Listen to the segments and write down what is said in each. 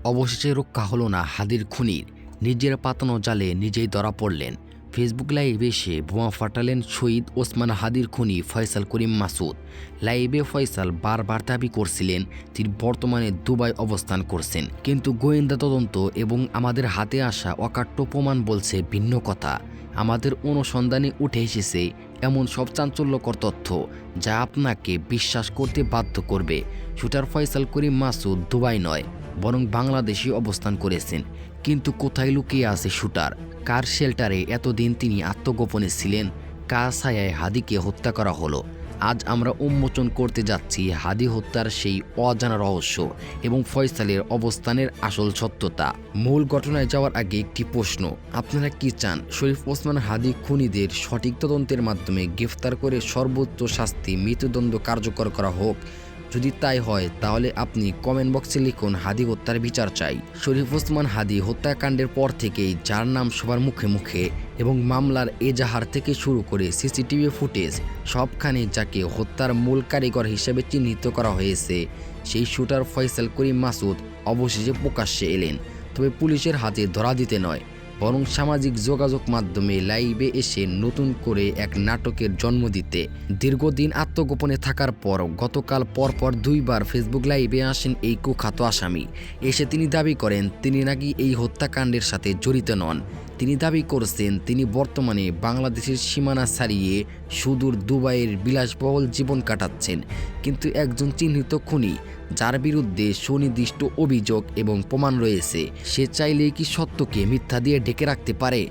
অবশেষে রক্ষা হলো না হাদির খুনির। নিজের পাতানো জালে নিজেই ধরা পড়লেন। ফেসবুক লাইভে এসে বোমা ফাটালেন শহীদ ওসমান হাদির খুনি ফয়সাল করিম মাসুদ। লাইভে ফয়সাল বারবার দাবি করছিলেন তিনি বর্তমানে দুবাই অবস্থান করছেন, কিন্তু গোয়েন্দা তদন্ত এবং আমাদের হাতে আসা অকাট্য প্রমাণ বলছে ভিন্ন কথা। আমাদের অনুসন্ধানে উঠে এসেছে এমন সব চাঞ্চল্যকর তথ্য যা আপনাকে বিশ্বাস করতে বাধ্য করবে। শুটার ফয়সাল করিম মাসুদ দুবাই নয়, বরং বাংলাদেশে অবস্থান করেছেন। কিন্তু কোথায় লুকিয়ে আছে শুটার? কার শেল্টারে এতদিন তিনি আত্মগোপনে ছিলেন? কার ছায়ায় হাদিকে হত্যা করা হলো? আজ আমরা উন্মোচন করতে যাচ্ছি হাদি হত্যার সেই অজানা রহস্য এবং ফয়সালের অবস্থানের আসল সত্যতা। মূল ঘটনায় যাওয়ার আগে একটি প্রশ্ন, আপনারা কি চান শরীফ ওসমান হাদি খুনিদের সঠিক তদন্তের মাধ্যমে গ্রেফতার করে সর্বোচ্চ শাস্তি মৃত্যুদণ্ড কার্যকর করা হোক? যদি তাই হয় তাহলে আপনি কমেন্ট বক্সে লিখুন হাদি হত্যার বিচার চাই। শরীফ ওসমান হাদি হত্যাকাণ্ডের পর থেকেই যার নাম সবার মুখে মুখে এবং মামলার এজাহার থেকে শুরু করে সিসিটিভি ফুটেজ সবখানে যাকে হত্যার মূল কারিগর হিসেবে চিহ্নিত করা হয়েছে, সেই শুটার ফয়সাল করিম মাসুদ অবশেষে প্রকাশ্যে এলেন। তবে পুলিশের হাতে ধরা দিতে নয়, বরং সামাজিক যোগাযোগ মাধ্যমে লাইভে এসে নতুন করে এক নাটকের জন্ম দিতে। দীর্ঘদিন আত্মগোপনে থাকার পর গতকাল পরপর দুইবার ফেসবুক লাইভে আসেন এই কুখ্যাত আসামি। এসে তিনি দাবি করেন তিনি নাকি এই হত্যাকাণ্ডের সাথে জড়িত নন। তিনি দাবি করছেন তিনি বর্তমানে বাংলাদেশের সীমানা ছাড়িয়ে সুদূর দুবাইয়ের বিলাসবহুল জীবন কাটাচ্ছেন, কিন্তু একজন চিহ্নিত খুনি যার বিরুদ্ধে সুনির্দিষ্ট অভিযোগ এবং প্রমাণ রয়েছে, সে চাইলেই কি সত্যকে মিথ্যা দিয়ে ঢেকে রাখতে পারে?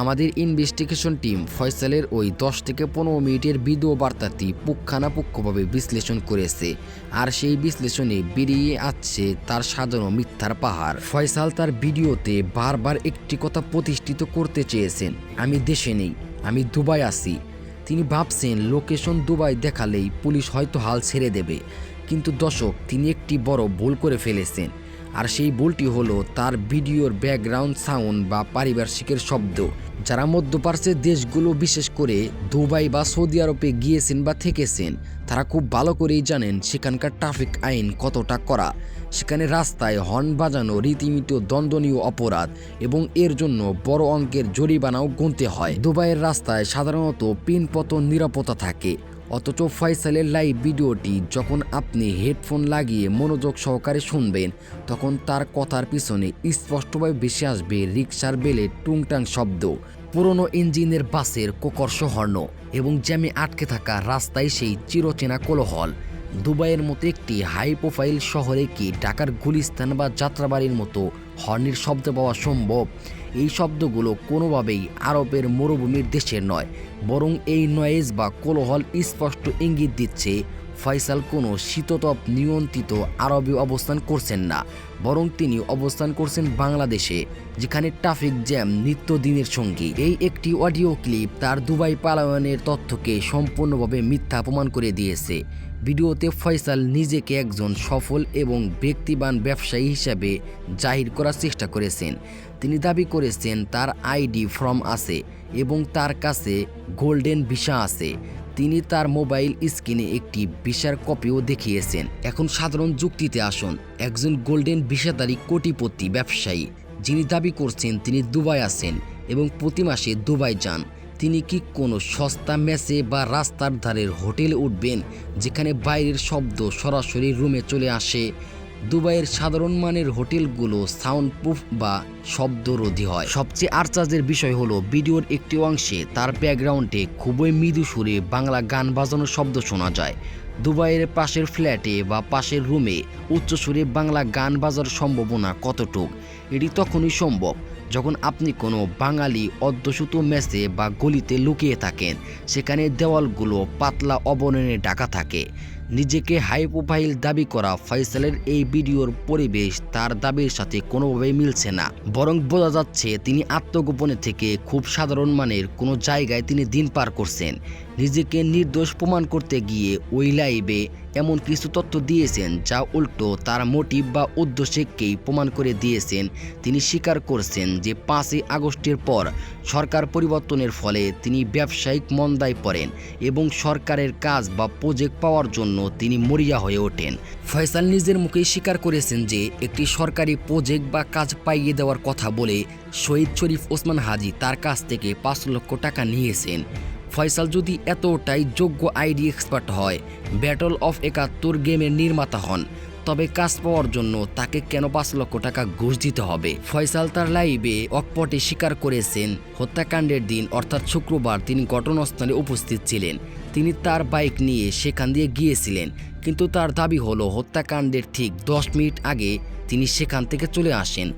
আমাদের ইনভেস্টিগেশন টিম ফয়সালের ওই 10 থেকে 15 মিনিটের ভিডিও বার্তাটি পুঙ্খানুপুঙ্খভাবে বিশ্লেষণ করেছে, আর সেই বিশ্লেষণে বেরিয়ে আসছে তার সাজানো মিথ্যার পাহাড়। ফয়সাল তার ভিডিওতে বারবার একটি কথা প্রতিষ্ঠিত করতে চেয়েছেন, আমি দেশে নেই, আমি দুবাই আছি। তিনি ভাবছেন লোকেশন দুবাই দেখালেই পুলিশ হয়তো হাল ছেড়ে দেবে, কিন্তু দর্শক, তিনি একটি বড় ভুল করে ফেলেছেন। আর সেই ভুলটি হলো তার ভিডিওর ব্যাকগ্রাউন্ড সাউন্ড বা পারিপার্শ্বিকের শব্দ। যারা মধ্যপ্রাচ্যের দেশগুলো বিশেষ করে দুবাই বা সৌদি আরবে গিয়েছেন বা থেকেছেন, তারা খুব ভালো করেই জানেন সেখানকার ট্রাফিক আইন কতটা কড়া। সেখানে রাস্তায় হর্ন বাজানো রীতিমতো দণ্ডনীয় অপরাধ এবং এর জন্য বড় অঙ্কের জরিমানাও গুনতে হয়। দুবাইয়ের রাস্তায় সাধারণত পিনপতন নিরাপত্তা থাকে, অথচ ফয়সালের লাইভ ভিডিওটি যখন আপনি হেডফোন লাগিয়ে মনোযোগ সহকারে শুনবেন, তখন তার কথার পিছনে স্পষ্টভাবে ভেসে আসবে রিকশার বেলের টুংটাং শব্দ, পুরনো ইঞ্জিনের বাসের কোকর্ষ হর্ন এবং জ্যামে আটকে থাকা রাস্তায় সেই চিরচেনা কোলাহল। দুবাইয়ের মতো একটি হাই প্রোফাইল শহরে কি ঢাকার গুলিস্তান বা যাত্রাবাড়ির মতো হর্নের শব্দ পাওয়া সম্ভব? এই শব্দগুলো কোনোভাবেই আরবের মরুভূমির দেশের নয়, বরং এই নয়েজ বা কোলাহল স্পষ্ট ইঙ্গিত দিচ্ছে ফয়সাল কোনো শীততাপ নিয়ন্ত্রিত আরবে অবস্থান করছেন না, বরং তিনি অবস্থান করছেন বাংলাদেশে, যেখানে ট্রাফিক জ্যাম নিত্যদিনের সঙ্গী। এই একটি অডিও ক্লিপ তার দুবাই পলায়নের তথ্যকে সম্পূর্ণভাবে মিথ্যা প্রমাণ করে দিয়েছে। ভিডিওতে ফয়সাল নিজেকে একজন সফল এবং ব্যক্তিবান ব্যবসায়ী হিসাবে জাহির করার চেষ্টা করেছেন। তিনি দাবি করেছেন তার আইডি ফর্ম আছে এবং তার কাছে গোল্ডেন ভিসা আছে। তিনি তার মোবাইল স্ক্রিনে একটি ভিসার কপিও দেখিয়েছেন। এখন সাধারণ যুক্তিতে আসুন, একজন গোল্ডেন ভিসাধারী কোটিপতি ব্যবসায়ী যিনি দাবি করছেন তিনি দুবাই আছেন এবং প্রতি মাসে দুবাই যান, তিনি কি কোনো সস্তা মেসে বা রাস্তার ধারের হোটেলে উঠবেন যেখানে বাইরের শব্দ সরাসরি রুমে চলে আসে? দুবাইয়ের সাধারণ মানের হোটেলগুলো সাউন্ড প্রুফ বা শব্দরোধী হয়। সবচেয়ে আশ্চর্যের বিষয় হলো ভিডিওর একটি অংশে তার ব্যাকগ্রাউন্ডে খুবই মৃদু সুরে বাংলা গান বাজানোর শব্দ শোনা যায়। দুবাইয়ের পাশের ফ্ল্যাটে বা পাশের রুমে উচ্চস্বরে বাংলা গান বাজার সম্ভাবনা কতটুক? এটি তখনই সম্ভব যখন আপনি কোনো বাঙালি অধ্যুষিত মেসে বা গলিতে লুকিয়ে থাকেন, সেখানে দেওয়ালগুলো পাতলা আবরণে ঢাকা থাকে। নিজেকে হাই প্রোফাইল দাবি করা ফয়সালের এই ভিডিওর পরিবেশ তার দাবির সাথে কোনোভাবেই মিলছে না, বরং বোঝা যাচ্ছে তিনি আত্মগোপনে থেকে খুব সাধারণ মানের কোনো জায়গায় তিনি দিন পার করছেন। নিজেকে নির্দোষ প্রমাণ করতে গিয়ে ওই লাইভে এমন কিছু তথ্য দিয়েছেন যা উল্টো তার মোটিভ বা উদ্দেশ্যকেই প্রমাণ করে দিয়েছেন। তিনি স্বীকার করছেন যে 5ই আগস্টের পর সরকার পরিবর্তনের ফলে তিনি ব্যবসায়িক মন্দায় পড়েন এবং সরকারের কাজ বা প্রজেক্ট পাওয়ার জন্য তিনি মরিয়া হয়ে ওঠেন। ফয়সাল নিজের মুখেই স্বীকার করেছেন যে একটি সরকারি প্রজেক্ট বা কাজ পাইয়ে দেওয়ার কথা বলে শহীদ শরীফ ওসমান হাদি তার কাছ থেকে 5 লক্ষ টাকা নিয়েছেন। ফয়সাল যদি এতটাই যোগ্য আইডি এক্সপার্ট হয়, ব্যাটল অফ 71 গেমের নির্মাতা হন, তবে কাজ পাওয়ার জন্য তাকে কেন 5 লক্ষ টাকা ঘুষ দিতে হবে? ফয়সাল তার লাইভে অকপটে স্বীকার করেছেন হত্যাকাণ্ডের দিন অর্থাৎ শুক্রবার তিনি ঘটনাস্থলে উপস্থিত ছিলেন। তিনি তার বাইক নিয়ে সেখান দিয়ে গিয়েছিলেন, কিন্তু তার দাবি হলো হত্যাকাণ্ডের ঠিক 10 মিনিট আগে তিনি সেখান থেকে চলে আসেন।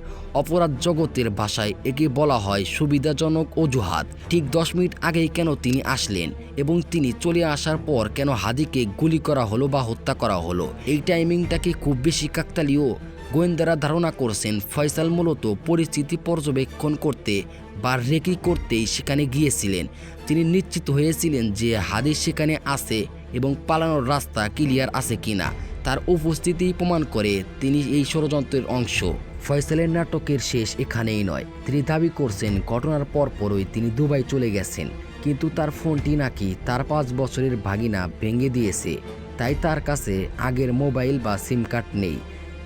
অপরাধ জগতের ভাষায় একে বলা হয় সুবিধাজনক অজুহাত। ঠিক 10 মিনিট আগেই কেন তিনি আসলেন এবং তিনি চলে আসার পর কেন হাদিকে গুলি করা হলো বা হত্যা করা হলো? এই টাইমিংটা কি খুব বেশি কাকতালীয়? গোয়েন্দারা ধারণা করছেন ফয়সাল মূলত পরিস্থিতি পর্যবেক্ষণ করতে বা রেকি করতেই সেখানে গিয়েছিলেন। তিনি নিশ্চিত হয়েছিলেন যে হাদি সেখানে আছে এবং পালানোর রাস্তা ক্লিয়ার আছে কিনা। তার উপস্থিতি প্রমাণ করে তিনি এই ষড়যন্ত্রের অংশ। ফয়সালের নাটকের শেষ এখানেই নয়। তিনি দাবি করছেন ঘটনার পরপরই তিনি দুবাই চলে গেছেন, কিন্তু তার ফোনটি নাকি তার 5 বছরের ভাগিনা ভেঙে দিয়েছে, তাই তার কাছে আগের মোবাইল বা সিম কার্ড নেই।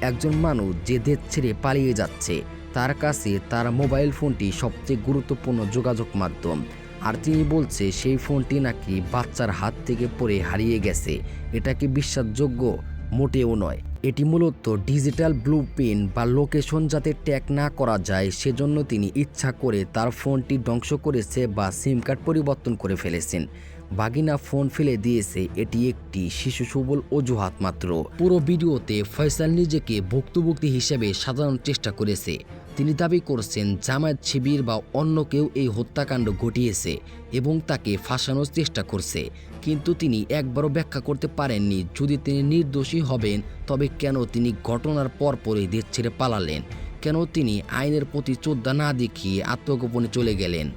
একজন মানুষ যে দেশ ছেড়ে পালিয়ে যাচ্ছে, তার কাছে তার মোবাইল ফোনটি সবচেয়ে গুরুত্বপূর্ণ যোগাযোগ মাধ্যম। আর তিনি বলছে সেই ফোনটি নাকি বাচ্চার হাত থেকে পড়ে হারিয়ে গেছে। এটা কি বিশ্বাসযোগ্য? মোটেও নয়। এটি মূলত ডিজিটাল ব্লুপ্রিন্ট বা লোকেশন যাতে ট্র্যাক না করা যায় সেজন্য তিনি ইচ্ছা করে তার ফোনটি ধ্বংস করেছে বা সিম কার্ড পরিবর্তন করে ফেলেছেন। বাগিনা ফোন ফেলে দিয়েছে, এটি একটি শিশু সবল অজুহাত মাত্র। পুরো ভিডিওতে ফয়সাল নিজেকে ভুক্তভোগী হিসেবে সাজানোর চেষ্টা করেছে। তিনি দাবি করছেন জামায়াত শিবির বা অন্য কেউ এই হত্যাকাণ্ড ঘটিয়েছে এবং তাকে ফাঁসানোর চেষ্টা করছে, কিন্তু তিনি একবারও ব্যাখ্যা করতে পারেননি যদি তিনি নির্দোষী হবেন তবে কেন তিনি ঘটনার পরপরই দেশ ছেড়ে পালালেন, কেন তিনি আইনের প্রতি শ্রদ্ধা না দেখিয়ে আত্মগোপনে চলে গেলেন।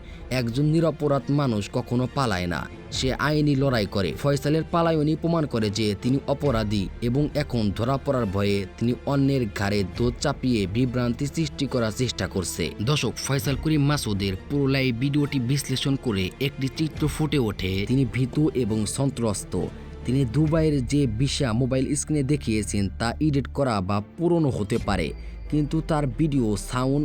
একজন নিরপরাধ মানুষ কখনো পালায় না, সে আইনি লড়াই করে। ফয়সালের পালায়নই প্রমাণ করে যে তিনি অপরাধী এবং এখন ধরা পড়ার ভয়ে তিনি অন্যের ঘাড়ে দোষ চাপিয়ে বিভ্রান্তি সৃষ্টি করার চেষ্টা করছে। দর্শক, ফয়সাল করিম মাসুদের পুরো লাইভ ভিডিওটি বিশ্লেষণ করে একটি চিত্র ফুটে ওঠে। তিনি ভীতু এবং সন্ত্রস্ত। তিনি দুবাইয়ের যে ভিসা মোবাইল স্ক্রিনে দেখিয়েছেন তা এডিট করা বা পুরনো হতে পারে, কিন্তু তার ভিডিওর সাউন্ড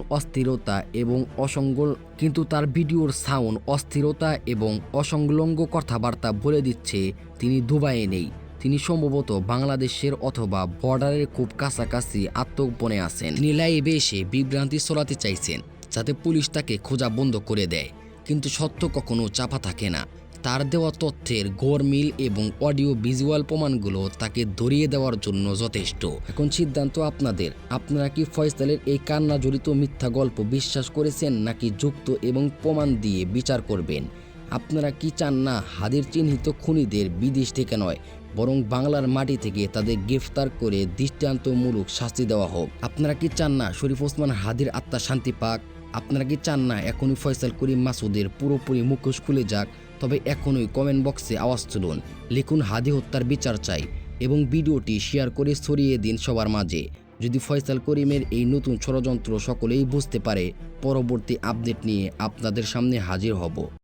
অস্থিরতা এবং অসংলগ্ন কথাবার্তা বলে দিচ্ছে তিনি দুবাইয়ে নেই। তিনি সম্ভবত বাংলাদেশের অথবা বর্ডারের খুব কাছাকাছি আত্মগোপনে আছেন। তিনি লাইভে এসে বিভ্রান্তি ছড়াতে চাইছেন যাতে পুলিশ তাকে খোঁজা বন্ধ করে দেয়, কিন্তু সত্য কখনো চাপা থাকে না। তার দেওয়া তথ্যের গরমিল এবং অডিও ভিজুয়াল প্রমাণগুলো তাকে ধরিয়ে দেওয়ার জন্য যথেষ্ট। এখন সিদ্ধান্ত আপনাদের। আপনারা কি ফয়সালের এই কান্না জড়িত মিথ্যা গল্প বিশ্বাস করেছেন নাকি যুক্ত এবং প্রমাণ দিয়ে বিচার করবেন? আপনারা কি চান না হাদির চিহ্নিত খুনিদের বিদেশ থেকে নয় বরং বাংলার মাটি থেকে তাদের গ্রেফতার করে দৃষ্টান্তমূলক শাস্তি দেওয়া হোক? আপনারা কি চান না শরীফ ওসমান হাদির আত্মা শান্তি পাক? আপনারা কি চান না এখনই ফয়সাল করিম মাসুদের পুরোপুরি মুখোশ খুলে যাক? তবে এখনই কমেন্ট বক্সে আওয়াজ তুলুন, লিখুন হাদি হত্যার বিচার চাই এবং ভিডিওটি শেয়ার করে ছড়িয়ে দিন সবার মাঝে। যদি ফয়সাল করিমের এই নতুন ষড়যন্ত্র সকলেই বুঝতে পারে, পরবর্তী আপডেট নিয়ে আপনাদের সামনে হাজির হব।